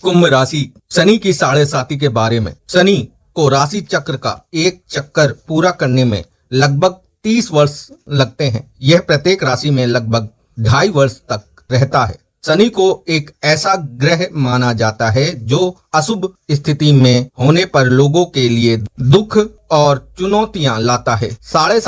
कुंभ राशि शनि की साढ़े साती के बारे में। शनि को राशि चक्र का एक चक्कर पूरा करने में लगभग 30 वर्ष लगते हैं। यह प्रत्येक राशि में लगभग 2.5 वर्ष तक रहता है। शनि को एक ऐसा ग्रह माना जाता है जो अशुभ स्थिति में होने पर लोगों के लिए दुख और चुनौतियां लाता है। साढ़े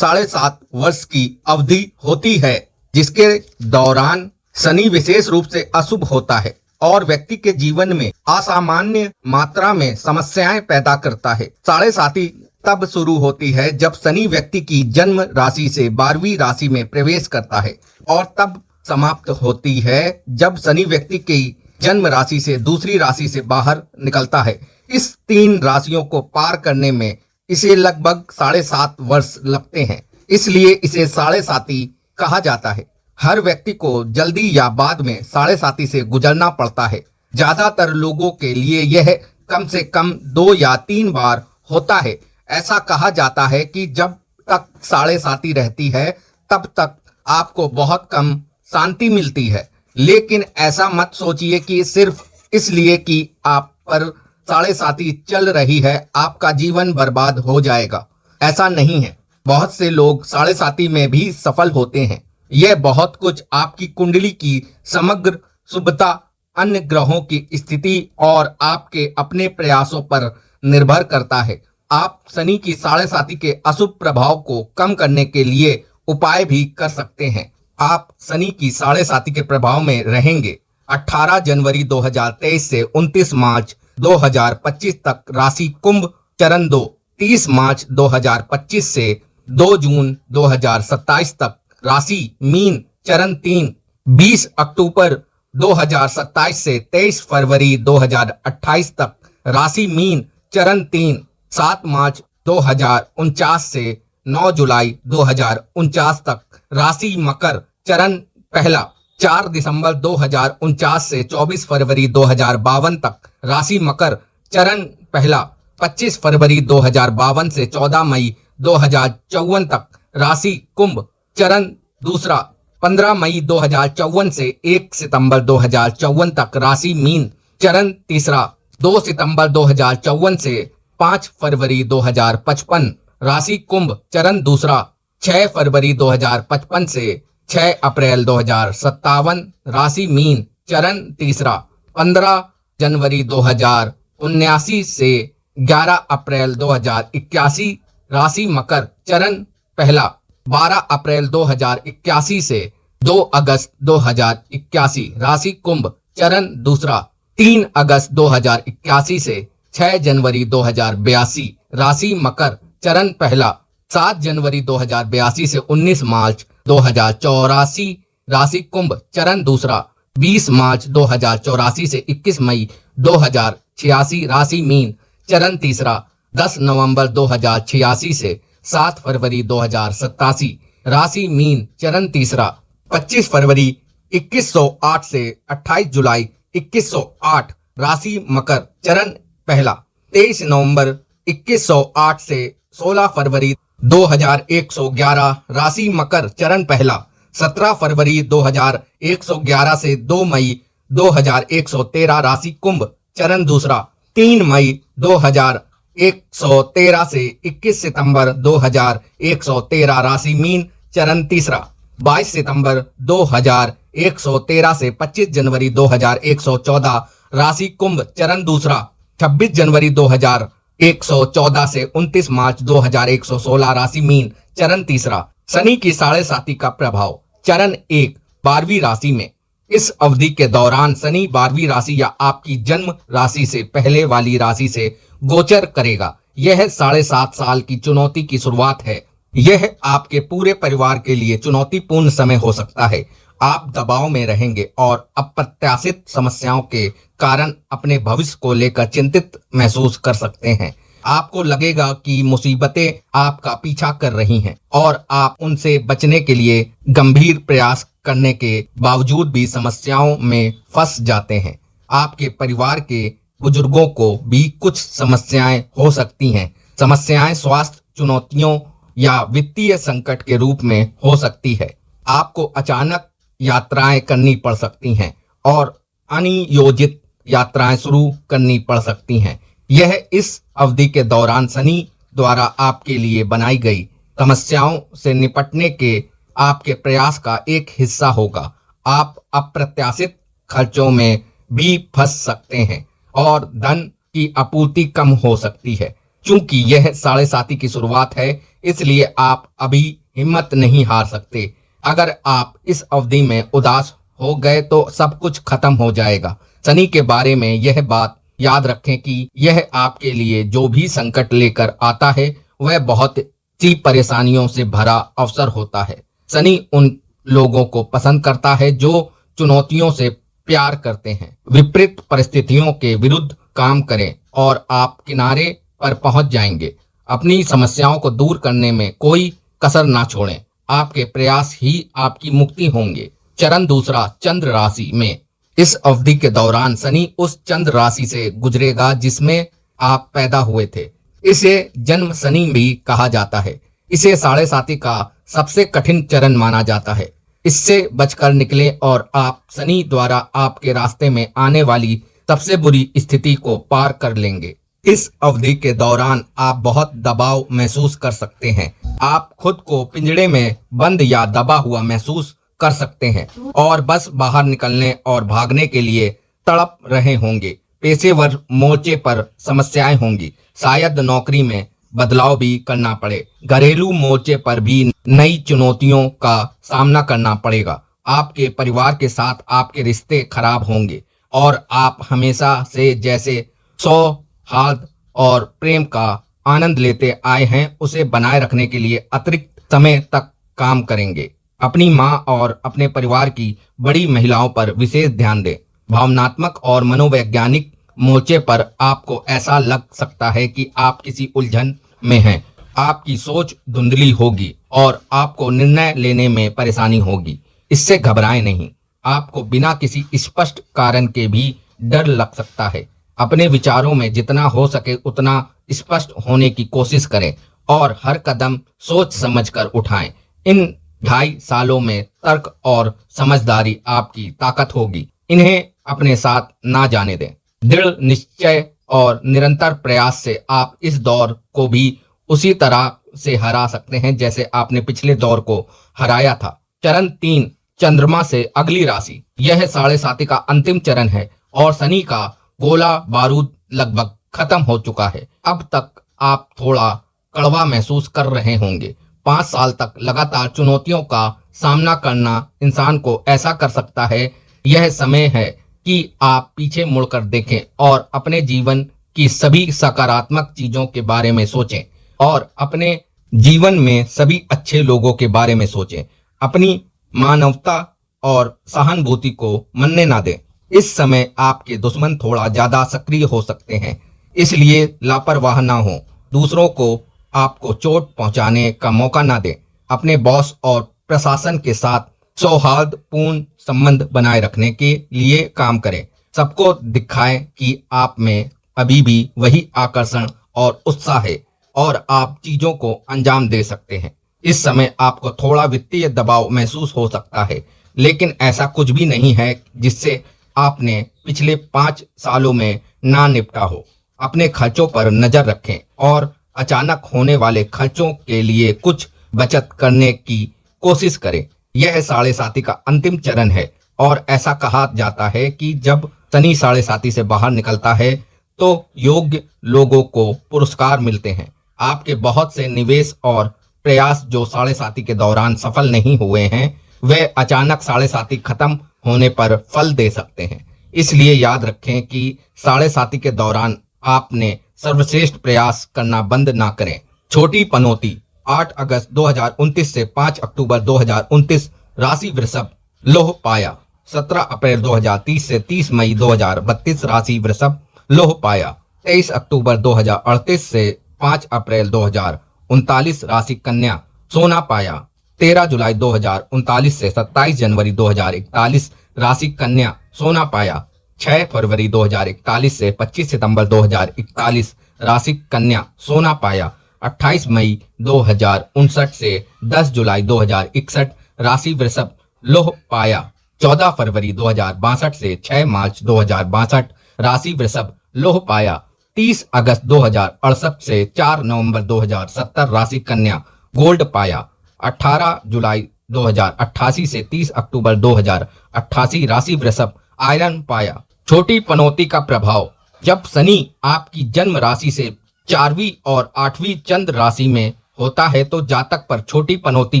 7 वर्ष की अवधि होती है जिसके दौरान शनि विशेष रूप से अशुभ होता है और व्यक्ति के जीवन में असामान्य मात्रा में समस्याएं पैदा करता है। साढ़े 7 तब शुरू होती है जब शनि व्यक्ति की जन्म राशि से 12वीं राशि में प्रवेश करता है और तब समाप्त होती है जब शनि व्यक्ति की जन्म राशि से दूसरी राशि से बाहर निकलता है। इस 3 राशियों को पार करने में इसे लगभग 7.5 वर्ष लगते हैं, इसलिए इसे साढ़े 7 कहा जाता है। हर व्यक्ति को जल्दी या बाद में साढ़े 7 से गुजरना पड़ता है। ज्यादातर लोगों के लिए यह कम से कम 2 या 3 बार होता है। ऐसा कहा जाता है कि जब तक साढ़े 7 रहती है तब तक आपको बहुत कम शांति मिलती है, लेकिन ऐसा मत सोचिए कि सिर्फ इसलिए कि आप पर साढ़े 7 चल रही है आपका जीवन बर्बाद हो जाएगा। ऐसा नहीं है। बहुत से लोग साढ़े 7 में भी सफल होते हैं। यह बहुत कुछ आपकी कुंडली की समग्र शुभता, अन्य ग्रहों की स्थिति और आपके अपने प्रयासों पर निर्भर करता है। आप शनि की साढ़े 7 के अशुभ प्रभाव को कम करने के लिए उपाय भी कर सकते हैं। आप शनि की साढ़े 7 के प्रभाव में रहेंगे। 18 जनवरी 2023 से 29 मार्च 2025 तक राशि कुंभ चरण 2, 30 मार्च 2025 से 2 जून 2027 तक राशि मीन चरण 3, 20 अक्टूबर 2027 से 23 फरवरी 2028 तक राशि मीन चरण 3, 7 मार्च 2049 से 9 जुलाई 2049 तक राशि मकर चरण पहला, 4 दिसंबर 2049 से 24 फरवरी 2052 तक राशि मकर चरण पहला, 25 फरवरी 2052 से 14 मई 2054 तक राशि कुंभ चरण दूसरा, 15 मई 2054 से 1 सितंबर 2054 तक राशि मीन चरण तीसरा, 2 सितंबर 2054 से 5 फरवरी 2055 राशि कुंभ चरण दूसरा, 6 फरवरी 2055 से 6 अप्रैल 2057 राशि मीन चरण तीसरा, 15 जनवरी 2079 से 11 अप्रैल 2081 राशि मकर चरण पहला, 12 अप्रैल 2081 से 2 अगस्त 2081 राशि कुंभ चरण दूसरा, 3 अगस्त 2081 से 6 जनवरी 2082 राशि मकर चरण पहला, 7 जनवरी 2082 से 19 मार्च 2084 राशि कुंभ चरण दूसरा, 20 मार्च 2084 से 21 मई 2086 राशि मीन चरण तीसरा, 10 नवंबर 2086 से 7 फरवरी 2087 राशि मीन चरण तीसरा, 25 फरवरी 2108 से 28 जुलाई 2108 राशि मकर चरण पहला, 23 नवंबर 2108 से 16 फरवरी 2111 राशि मकर चरण पहला, 17 फरवरी 2111 से 2 मई 2113 राशि कुंभ चरण दूसरा, 3 मई 2113 से 21 सितंबर 2113 राशि मीन चरण तीसरा, 22 सितंबर 2113 से 25 जनवरी 2114 राशि कुंभ चरण दूसरा, 26 जनवरी 2114 से 29 मार्च 2116 राशि मीन चरण तीसरा। शनि की साढ़े 7 का प्रभाव चरण 1 12वीं राशि में। इस अवधि के दौरान शनि 12वीं राशि या आपकी जन्म राशि से पहले वाली राशि से गोचर करेगा। यह 7.5 साल की चुनौती की शुरुआत है। यह आपके पूरे परिवार के लिए चुनौतीपूर्ण समय हो सकता है। आप दबाव में रहेंगे और अप्रत्याशित समस्याओं के कारण अपने भविष्य को लेकर चिंतित महसूस कर सकते हैं। आपको लगेगा कि मुसीबतें आपका पीछा कर रही हैं और आप उनसे बचने के लिए गंभीर प्रयास करने के बावजूद भी समस्याओं में फंस जाते हैं। आपके परिवार के बुजुर्गों को भी कुछ समस्याएं हो सकती हैं। समस्याएं स्वास्थ्य चुनौतियों या वित्तीय संकट के रूप में हो सकती है। आपको अचानक यात्राएं करनी पड़ सकती हैं और अनियोजित यात्राएं शुरू करनी पड़ सकती हैं। यह इस अवधि के दौरान शनि द्वारा आपके लिए बनाई गई समस्याओं से निपटने के आपके प्रयास का एक हिस्सा होगा। आप अप्रत्याशित खर्चों में भी फंस सकते हैं और धन की आपूर्ति कम हो सकती है। चूंकि यह 7.5 की शुरुआत है, इसलिए आप अभी हिम्मत नहीं हार सकते। अगर आप इस अवधि में उदास हो गए तो सब कुछ खत्म हो जाएगा। शनि के बारे में यह बात याद रखें कि यह आपके लिए जो भी संकट लेकर आता है वह बहुत सी परेशानियों से भरा अवसर होता है। शनि उन लोगों को पसंद करता है जो चुनौतियों से प्यार करते हैं। विपरीत परिस्थितियों के विरुद्ध काम करें और आप किनारे पर पहुंच जाएंगे। अपनी समस्याओं को दूर करने में कोई कसर ना छोड़ें। आपके प्रयास ही आपकी मुक्ति होंगे। चरण दूसरा, चंद्र राशि में। इस अवधि के दौरान शनि उस चंद्र राशि से गुजरेगा जिसमें आप पैदा हुए थे। इसे जन्म शनि भी कहा जाता है। इसे 7.5 का सबसे कठिन चरण माना जाता है। इससे बचकर निकले और आप शनि द्वारा आपके रास्ते में आने वाली सबसे बुरी स्थिति को पार कर लेंगे। इस अवधि के दौरान आप बहुत दबाव महसूस कर सकते हैं। आप खुद को पिंजड़े में बंद या दबा हुआ महसूस कर सकते हैं और बस बाहर निकलने और भागने के लिए तड़प रहे होंगे। पेशेवर मोर्चे पर समस्याएं होंगी। शायद नौकरी में बदलाव भी करना पड़े। घरेलू मोर्चे पर भी नई चुनौतियों का सामना करना पड़ेगा। आपके परिवार के साथ आपके रिश्ते खराब होंगे और आप हमेशा से जैसे सौहार्द और प्रेम का आनंद लेते आए हैं उसे बनाए रखने के लिए अतिरिक्त समय तक काम करेंगे। अपनी माँ और अपने परिवार की बड़ी महिलाओं पर विशेष ध्यान दें। भावनात्मक और मनोवैज्ञानिक मोर्चे पर आपको ऐसा लग सकता है कि आप किसी उलझन में हैं। आपकी सोच धुंधली होगी और आपको निर्णय लेने में परेशानी होगी। इससे घबराएं नहीं। आपको बिना किसी स्पष्ट कारण के भी डर लग सकता है। अपने विचारों में जितना हो सके उतना स्पष्ट होने की कोशिश करें और हर कदम सोच समझकर उठाएं। इन 2.5 सालों में तर्क और समझदारी आपकी ताकत होगी। इन्हें अपने साथ ना जाने दें। दृढ़ निश्चय और निरंतर प्रयास से आप इस दौर को भी उसी तरह से हरा सकते हैं जैसे आपने पिछले दौर को हराया था। चरण 3, चंद्रमा से अगली राशि। यह 7.5 का अंतिम चरण है और शनि का गोला बारूद लगभग खत्म हो चुका है। अब तक आप थोड़ा कड़वा महसूस कर रहे होंगे। 5 साल तक लगातार चुनौतियों का सामना करना इंसान को ऐसा कर सकता है। यह समय है कि आप पीछे मुड़कर देखें और अपने जीवन की सभी सकारात्मक चीजों के बारे में सोचें और अपने जीवन में सभी अच्छे लोगों के बारे में सोचें। अपनी मानवता और सहानुभूति को मरने ना दें। इस समय आपके दुश्मन थोड़ा ज्यादा सक्रिय हो सकते हैं, इसलिए लापरवाह ना हो। दूसरों को आपको चोट पहुंचाने का मौका ना दें। अपने बॉस और प्रशासन के साथ सौहार्दपूर्ण संबंध बनाए रखने के लिए काम करें। सबको दिखाएं कि आप में अभी भी वही आकर्षण और उत्साह है और आप चीजों को अंजाम दे सकते हैं। इस समय आपको थोड़ा वित्तीय दबाव महसूस हो सकता है, लेकिन ऐसा कुछ भी नहीं है जिससे आपने पिछले 5 सालों में ना निपटा हो। अपने खर्चों पर नजर रखें और अचानक होने वाले खर्चों के लिए कुछ बचत करने की कोशिश करें। यह 7.5 का अंतिम चरण है और ऐसा कहा जाता है कि जब शनि 7.5 से बाहर निकलता है तो योग्य लोगों को पुरस्कार मिलते हैं। आपके बहुत से निवेश और प्रयास जो 7.5 के दौरान सफल नहीं हुए हैं वे अचानक 7.5 खत्म होने पर फल दे सकते हैं। इसलिए याद रखें कि 7.5 के दौरान आपने सर्वश्रेष्ठ प्रयास करना बंद ना करें। छोटी पनौती 8 अगस्त 2029 से 5 अक्टूबर 2029 राशि वृषभ लोह पाया। 17 अप्रैल 2030 से 30 मई 2032 राशि वृषभ लोह पाया। 23 अक्टूबर 2038 से 5 अप्रैल 2039 राशि कन्या सोना पाया। 13 जुलाई 2039 से 27 जनवरी 2041 राशि कन्या सोना पाया। 6 फरवरी 2041 से 25 सितंबर 2041 राशि कन्या सोना पाया। 28 मई 2059 से 10 जुलाई 2061 राशि वृषभ लोह पाया। 14 फरवरी 2062 से 6 मार्च 2062 राशि वृषभ, लौह पाया 30 अगस्त 2068 से 4 नवंबर 2070। राशि कन्या, गोल्ड पाया 18 जुलाई 2088 से 30 अक्टूबर 2088। राशि वृषभ, आयरन पाया। छोटी पनौती का प्रभाव, जब शनि आपकी जन्म राशि से 4वीं और 8वीं चंद्र राशि में होता है तो जातक पर छोटी पनौती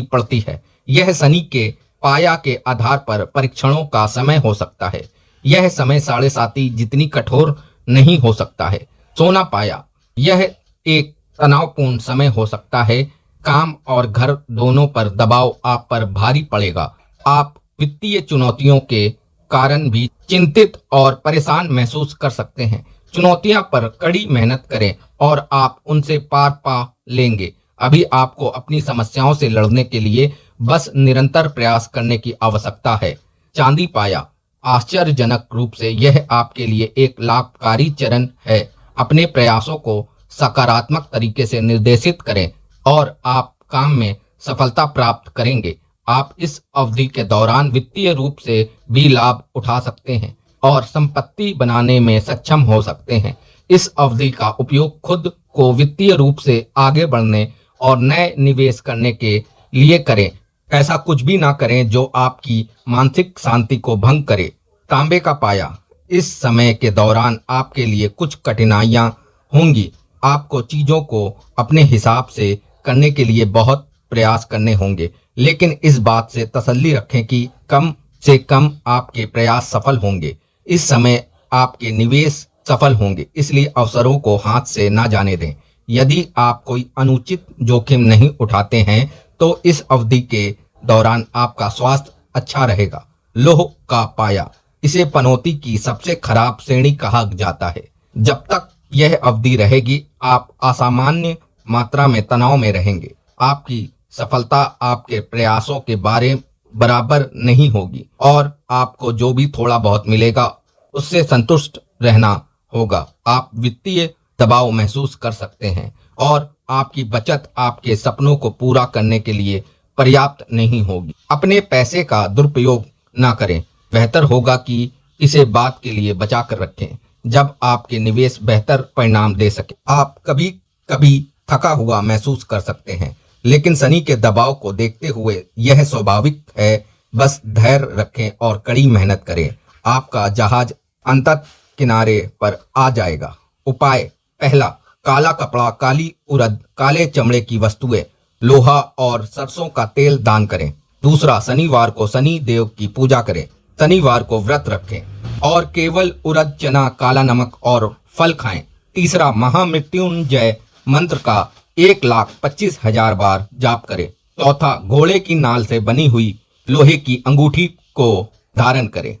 पड़ती है। यह शनि के पाया के आधार पर परीक्षणों का समय हो सकता है। यह समय 7.5 जितनी कठोर नहीं हो सकता है। सोना पाया, यह एक तनावपूर्ण समय हो सकता है। काम और घर दोनों पर दबाव आप पर भारी पड़ेगा। आप वित्तीय चुनौतियों के कारण भी चिंतित और परेशान महसूस कर सकते हैं। चुनौतियां पर कड़ी मेहनत करें और आप उनसे पार पा लेंगे। अभी आपको अपनी समस्याओं से लड़ने के लिए बस निरंतर प्रयास करने की आवश्यकता है। चांदी पाया, आश्चर्यजनक रूप से यह आपके लिए एक लाभकारी चरण है। अपने प्रयासों को सकारात्मक तरीके से निर्देशित करें और आप काम में सफलता प्राप्त करेंगे। आप इस अवधि के दौरान वित्तीय रूप से भी लाभ उठा सकते हैं और संपत्ति बनाने में सक्षम हो सकते हैं। इस अवधि का उपयोग खुद को वित्तीय रूप से आगे बढ़ने और नए निवेश करने के लिए करें। ऐसा कुछ भी ना करें जो आपकी मानसिक शांति को भंग करे। तांबे का पाया, इस समय के दौरान आपके लिए कुछ कठिनाइयां होंगी। आपको चीजों को अपने हिसाब से करने के लिए बहुत प्रयास करने होंगे, लेकिन इस बात से तसल्ली रखें कि कम से कम आपके प्रयास सफल होंगे। इस समय आपके निवेश सफल होंगे, इसलिए अवसरों को हाथ से ना जाने दें। यदि आप कोई अनुचित जोखिम नहीं उठाते हैं तो इस अवधि के दौरान आपका स्वास्थ्य अच्छा रहेगा। लौह का पाया, इसे पनौती की सबसे खराब श्रेणी कहा जाता है। जब तक यह अवधि रहेगी आप असामान्य मात्रा में तनाव में रहेंगे। आपकी सफलता आपके प्रयासों के बारे बराबर नहीं होगी और आपको जो भी थोड़ा बहुत मिलेगा उससे संतुष्ट रहना होगा। आप वित्तीय दबाव महसूस कर सकते हैं और आपकी बचत आपके सपनों को पूरा करने के लिए पर्याप्त नहीं होगी। अपने पैसे का दुरुपयोग ना करें। बेहतर होगा कि इसे बाद के लिए बचा कर रखें जब आपके निवेश बेहतर परिणाम दे सके। आप कभी कभी थका हुआ महसूस कर सकते हैं, लेकिन शनि के दबाव को देखते हुए यह स्वाभाविक है। बस धैर्य रखें और कड़ी मेहनत करें। आपका जहाज अंततः किनारे पर आ जाएगा। उपाय, पहला, काला कपड़ा, काली उड़द, काले चमड़े की वस्तुएं, लोहा और सरसों का तेल दान करें। दूसरा, शनिवार को शनि देव की पूजा करें। शनिवार को व्रत रखें और केवल उड़द, चना, काला नमक और फल खाएं। तीसरा, महामृत्युंजय मंत्र का 1,25,000 बार जाप करें। चौथा, घोड़े की नाल से बनी हुई लोहे की अंगूठी को धारण करें।